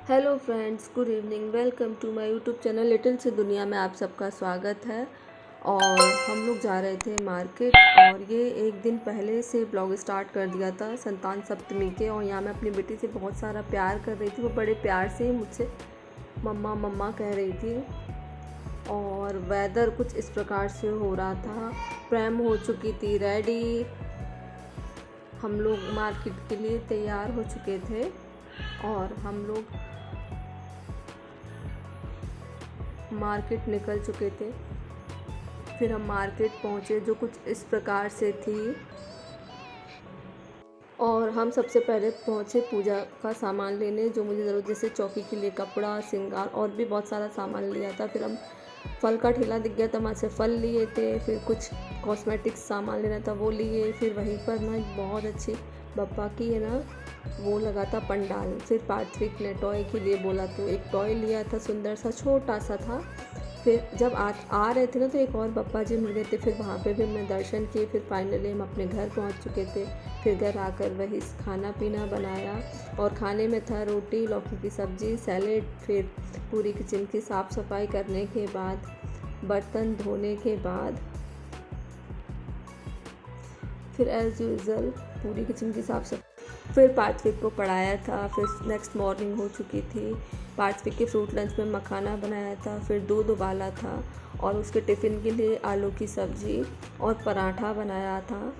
Hello friends, good evening. Welcome to my YouTube channel little सी दुनिया में आप सबका स्वागत है। और हम लोग जा रहे थे मार्केट, और ये एक दिन पहले से ब्लॉग स्टार्ट कर दिया था संतान सप्तमी के। और यहाँ मैं अपनी बेटी से बहुत सारा प्यार कर रही थी। वो बड़े प्यार से मुझसे मम्मा मम्मा कह रही थी। और वेदर कुछ इस प्रकार से हो रहा था। प्रेम हो चुकी थी रेडी, हम लोग मार्केट के लिए तैयार हो चुके थे। और हम लोग मार्केट निकल चुके थे। फिर हम मार्केट पहुँचे जो कुछ इस प्रकार से थी। और हम सबसे पहले पहुँचे पूजा का सामान लेने, जो मुझे ज़रूरत, जैसे चौकी के लिए कपड़ा, श्रृंगार और भी बहुत सारा सामान लिया था। फिर हम फल का ठेला दिख गया था, वहाँ से फल लिए थे। फिर कुछ कॉस्मेटिक्स सामान लेना था, वो लिए। फिर वहीं पर ना बहुत अच्छी बप्पा की है ना वो लगा था पंडाल। फिर पार्थविक ने टॉय के लिए बोला तो एक टॉय लिया था, सुंदर सा छोटा सा था। फिर जब आ रहे थे ना तो एक और बप्पा जी मिल गए थे। फिर वहाँ पे भी हमने दर्शन किए। फिर फाइनली हम अपने घर पहुँच चुके थे। फिर घर आकर वही खाना पीना बनाया, और खाने में था रोटी, लौकी की सब्ज़ी, सैलेड। फिर पूरी किचन की साफ़ सफाई करने के बाद, बर्तन धोने के बाद, फिर एज़ यूज़ुअल पूरी किचन की साफ़ सफाई। फिर पार्थविक को पढ़ाया था। फिर नेक्स्ट मॉर्निंग हो चुकी थी। पार्थविक के फ्रूट लंच में मखाना बनाया था। फिर दूध उबाला था, और उसके टिफ़िन के लिए आलू की सब्ज़ी और पराठा बनाया था।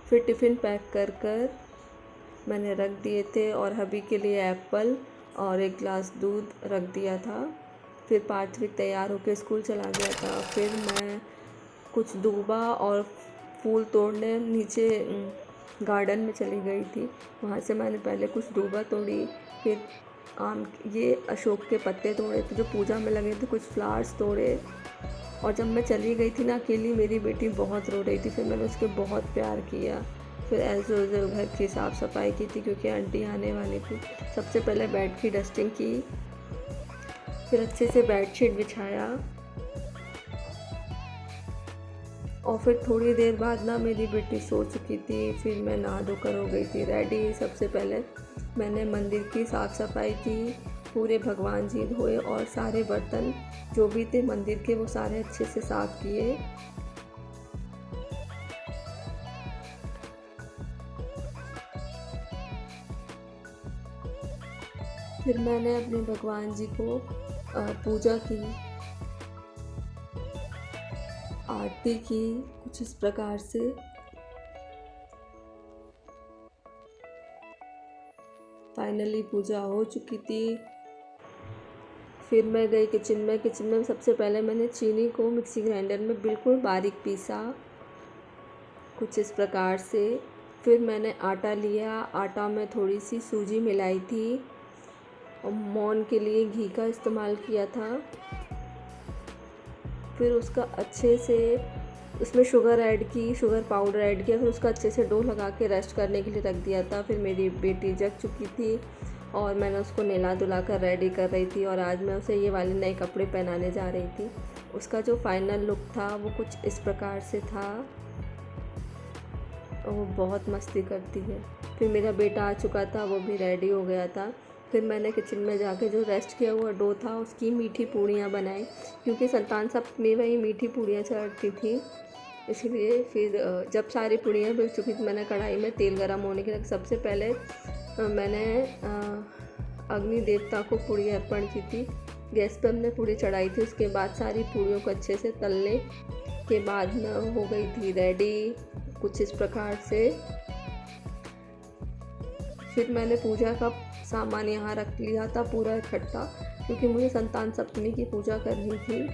फिर टिफ़िन पैक कर कर मैंने रख दिए थे, और हबी के लिए एप्पल और एक गिलास दूध रख दिया था। फिर पार्थविक तैयार होकर स्कूल चला गया था। फिर मैं कुछ दूबा और फूल तोड़ने नीचे गार्डन में चली गई थी। वहाँ से मैंने पहले कुछ दूबा तोड़ी, फिर ये अशोक के पत्ते तोड़े थे जो पूजा में लगे थे, कुछ फ्लावर्स तोड़े। और जब मैं चली गई थी ना अकेली, मेरी बेटी बहुत रो रही थी। फिर मैंने उसके बहुत प्यार किया। फिर एज यूजुअल घर की साफ़ सफाई की थी, क्योंकि आंटी आने वाली थी। सबसे पहले बेड की डस्टिंग की, फिर अच्छे से बेडशीट बिछाया। और फिर थोड़ी देर बाद ना मेरी बेटी सो चुकी थी। फिर मैं नहा धोकर हो गई थी रेडी। सबसे पहले मैंने मंदिर की साफ़ सफाई की, पूरे भगवान जी धोए, और सारे बर्तन जो भी थे मंदिर के वो सारे अच्छे से साफ़ किए। फिर मैंने अपने भगवान जी को पूजा की, आरती की, कुछ इस प्रकार से। फाइनली पूजा हो चुकी थी। फिर मैं गई किचन में सबसे पहले मैंने चीनी को मिक्सी ग्राइंडर में बिल्कुल बारीक पीसा, कुछ इस प्रकार से। फिर मैंने आटा लिया, आटा में थोड़ी सी सूजी मिलाई थी, और मोहन के लिए घी का इस्तेमाल किया था। फिर उसका अच्छे से उसमें शुगर पाउडर ऐड किया। फिर उसका अच्छे से डो लगा के रेस्ट करने के लिए रख दिया था। फिर मेरी बेटी जग चुकी थी, और मैंने उसको नहला धुला कर रेडी कर रही थी। और आज मैं उसे ये वाले नए कपड़े पहनाने जा रही थी। उसका जो फाइनल लुक था वो कुछ इस प्रकार से था, और वो बहुत मस्ती करती है। फिर मेरा बेटा आ चुका था, वो भी रेडी हो गया था। फिर मैंने किचन में जाके जो रेस्ट किया हुआ डो था उसकी मीठी पूड़ियाँ बनाई, क्योंकि संतान सप्तमी में ही मीठी पूड़ियाँ चढ़ती थी, इसलिए। फिर जब सारी पूड़ियाँ बिक चुकी थी, मैंने कढ़ाई में तेल गरम होने के लिए सबसे पहले मैंने अग्नि देवता को पूड़ी अर्पण की थी। गैस पर हमने पूड़ी चढ़ाई थी। उसके बाद सारी पूड़ियों को अच्छे से तलने के बाद मैं हो गई थी रेडी, कुछ इस प्रकार से। फिर मैंने पूजा का सामान यहाँ रख लिया था पूरा इकट्ठा, क्योंकि मुझे संतान सप्तमी की पूजा करनी थी।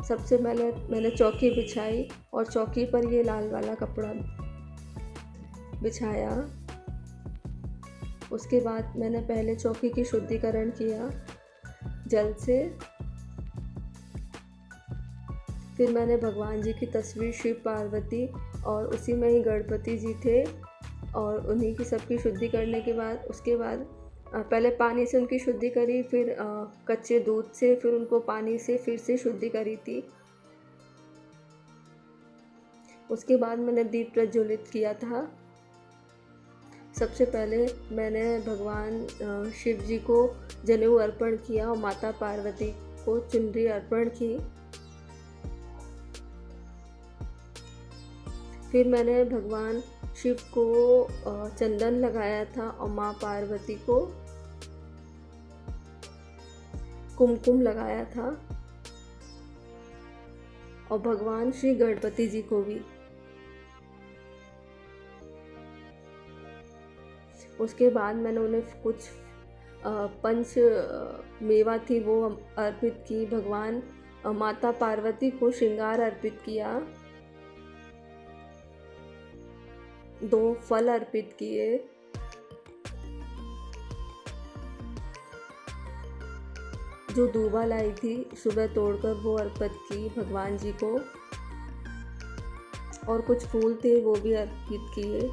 सबसे पहले मैंने चौकी बिछाई, और चौकी पर ये लाल वाला कपड़ा बिछाया। उसके बाद मैंने पहले चौकी की शुद्धिकरण किया जल से। फिर मैंने भगवान जी की तस्वीर, शिव पार्वती, और उसी में ही गणपति जी थे, और उन्हीं की सबकी शुद्धि करने के बाद, उसके बाद पहले पानी से उनकी शुद्धि करी, फिर कच्चे दूध से, फिर उनको पानी से फिर से शुद्धि करी थी। उसके बाद मैंने दीप प्रज्वलित किया था। सबसे पहले मैंने भगवान शिव जी को जनेऊ अर्पण किया और माता पार्वती को चुनरी अर्पण की। फिर मैंने भगवान शिव को चंदन लगाया था और माँ पार्वती को कुमकुम लगाया था, और भगवान श्री गणपति जी को भी। उसके बाद मैंने उन्हें कुछ पंच मेवा थी वो अर्पित की। भगवान माता पार्वती को श्रृंगार अर्पित किया, 2 फल अर्पित किए। जो दूबा लाई थी सुबह तोड़कर वो अर्पित की भगवान जी को, और कुछ फूल थे वो भी अर्पित किए।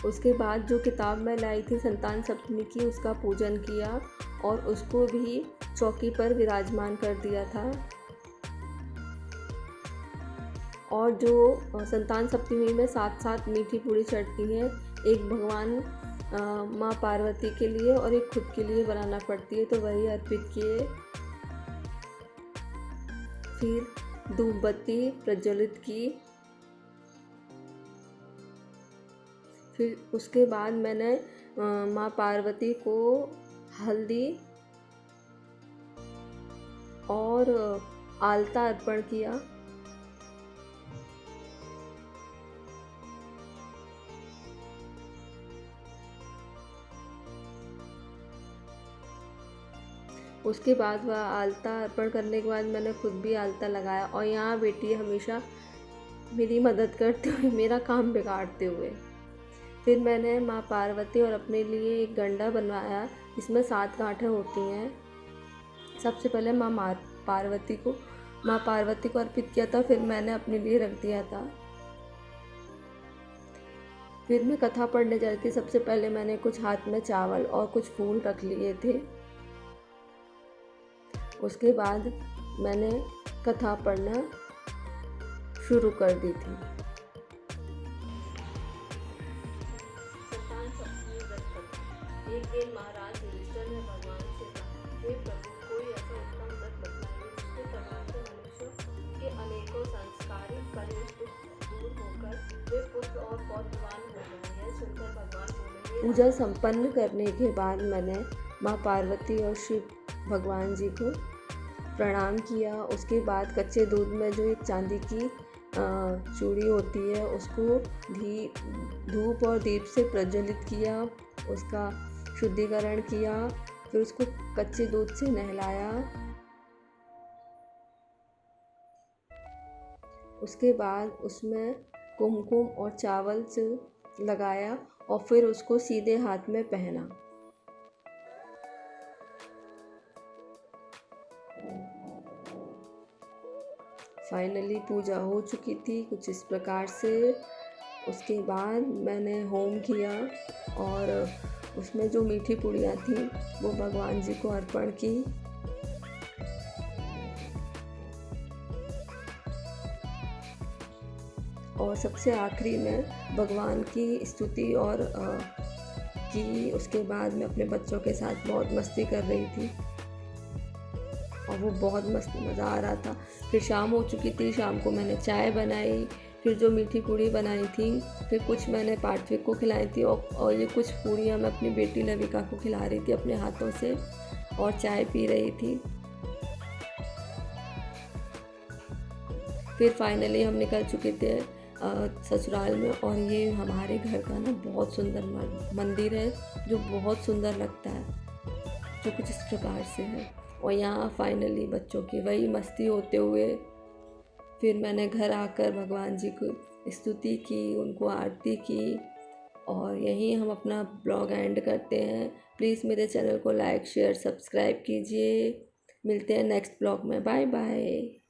उसके बाद जो किताब मैं लाई थी संतान सप्तमी की, उसका पूजन किया और उसको भी चौकी पर विराजमान कर दिया था। और जो संतान सप्तमी में 7 मीठी पूड़ी चढ़ती हैं, एक भगवान माँ पार्वती के लिए और एक खुद के लिए बनाना पड़ती है, तो वही अर्पित किए। फिर धूप बत्ती प्रज्वलित की। फिर उसके बाद मैंने माँ पार्वती को हल्दी और आलता अर्पण किया। उसके बाद वह आलता अर्पण करने के बाद मैंने खुद भी आलता लगाया, और यहाँ बेटी हमेशा मेरी मदद करते हुए मेरा काम बिगाड़ते हुए। फिर मैंने माँ पार्वती और अपने लिए एक गंडा बनवाया, इसमें 7 गांठें होती हैं। सबसे पहले माँ पार्वती को अर्पित किया था, फिर मैंने अपने लिए रख दिया था। फिर मैं कथा पढ़ने जा रही थी। सबसे पहले मैंने कुछ हाथ में चावल और कुछ फूल रख लिए थे। उसके बाद मैंने कथा पढ़ना शुरू कर दी थी। एक दिन महाराज युधिष्ठिर ने भगवान से कहा, हे प्रभु, कोई ऐसा उत्तम व्रत बतलाइए जिसके प्रभाव से मनुष्य के अनेकों संस्कारिक कनिष्ठ दूर होकर वे पुत्र और पौत्रवान हो गए हैं। सुनकर भगवान बोले, पूजा संपन्न करने के बाद मैंने माँ पार्वती और शिव भगवान जी को प्रणाम किया। उसके बाद कच्चे दूध में जो एक चांदी की चूड़ी होती है उसको धूप और दीप से प्रज्वलित किया, उसका शुद्धिकरण किया। फिर उसको कच्चे दूध से नहलाया। उसके बाद उसमें कुमकुम और चावल से लगाया और फिर उसको सीधे हाथ में पहना। फाइनली पूजा हो चुकी थी कुछ इस प्रकार से। उसके बाद मैंने होम किया और उसमें जो मीठी पूड़ियाँ थी वो भगवान जी को अर्पण की। और सबसे आखिरी में भगवान की स्तुति और की। उसके बाद मैं अपने बच्चों के साथ बहुत मस्ती कर रही थी और वो बहुत मज़ा आ रहा था। फिर शाम हो चुकी थी, शाम को मैंने चाय बनाई, फिर जो मीठी पूड़ी बनाई थी, फिर कुछ मैंने पार्थविक को खिलाई थी और ये कुछ पूड़ियाँ मैं अपनी बेटी लविका को खिला रही थी अपने हाथों से और चाय पी रही थी। फिर फाइनली हम निकल चुके थे ससुराल में। और ये हमारे घर का ना बहुत सुंदर मंदिर है जो बहुत सुंदर लगता है, जो कुछ इस प्रकार से है। और यहाँ फाइनली बच्चों की वही मस्ती होते हुए फिर मैंने घर आकर भगवान जी को स्तुति की, उनको आरती की। और यहीं हम अपना ब्लॉग एंड करते हैं। प्लीज़ मेरे चैनल को लाइक शेयर सब्सक्राइब कीजिए। मिलते हैं नेक्स्ट ब्लॉग में। Bye bye.